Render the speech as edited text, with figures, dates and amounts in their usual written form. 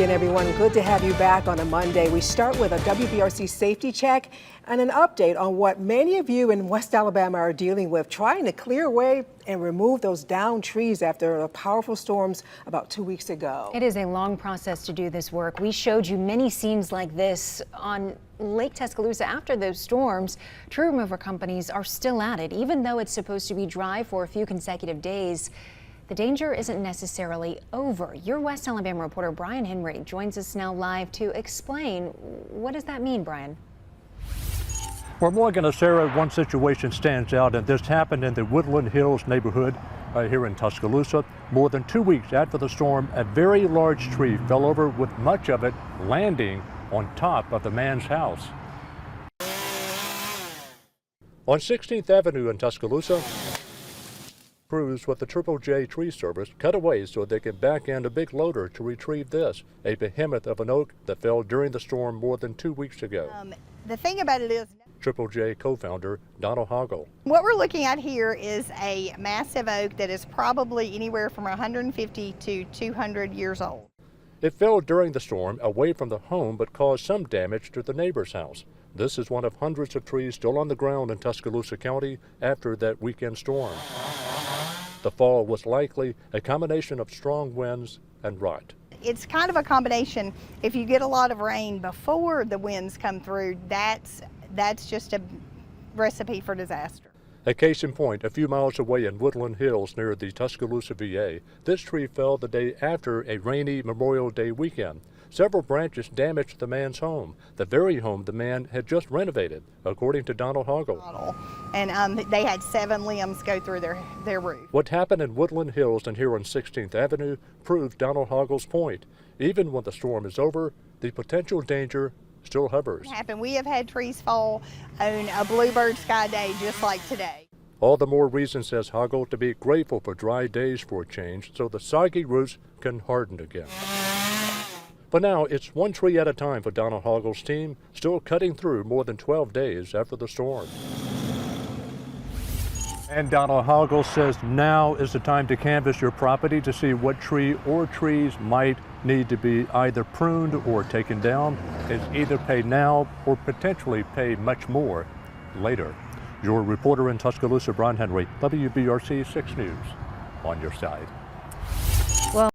And everyone, good to have you back on a Monday. We start with a WBRC safety check and an update on what many of you in West Alabama are dealing with, trying to clear away and remove those downed trees after the powerful storms about 2 weeks ago. It is a long process to do this work. We showed you many scenes like this on Lake Tuscaloosa after those storms. Tree remover companies are still at it, even though it's supposed to be dry for a few consecutive days. The danger isn't necessarily over. Your West Alabama reporter Brian Henry joins us now live to explain. What does that mean, Brian? For Morgan and Sarah, one situation stands out, and this happened in the Woodland Hills neighborhood here in Tuscaloosa. More than 2 weeks after the storm, a very large tree fell over, with much of it landing on top of the man's house. On 16th Avenue in Tuscaloosa, crews with the Triple J Tree Service cut away so they could back in a big loader to retrieve this, a behemoth of an oak that fell during the storm more than 2 weeks ago. The thing about it is, Triple J co-founder Donald Hoggle. what we're looking at here is a massive oak that is probably anywhere from 150 to 200 years old. It fell during the storm away from the home, but caused some damage to the neighbor's house. This is one of hundreds of trees still on the ground in Tuscaloosa County after that weekend storm. The fall was likely a combination of strong winds and rot. It's kind of a combination. If you get a lot of rain before the winds come through, that's just a recipe for disaster. A case in point, a few miles away in Woodland Hills near the Tuscaloosa VA, this tree fell the day after a rainy Memorial Day weekend. Several branches damaged the man's home, the very home the man had just renovated, according to Donald Hoggle. And they had 7 limbs go through their roof. What happened in Woodland Hills and here on 16th Avenue proved Donald Hoggle's point. Even when the storm is over, the potential danger still hovers. We have had trees fall on a bluebird sky day just like today. All the more reason, says Hoggle, to be grateful for dry days for a change so the soggy roots can harden again. But now it's one tree at a time for Donald Hoggle's team, still cutting through more than 12 days after the storm. And Donald Hoggle says now is the time to canvass your property to see what tree or trees might need to be either pruned or taken down. It's either pay now or potentially pay much more later. Your reporter in Tuscaloosa, Brian Henry, WBRC 6 News, on your side.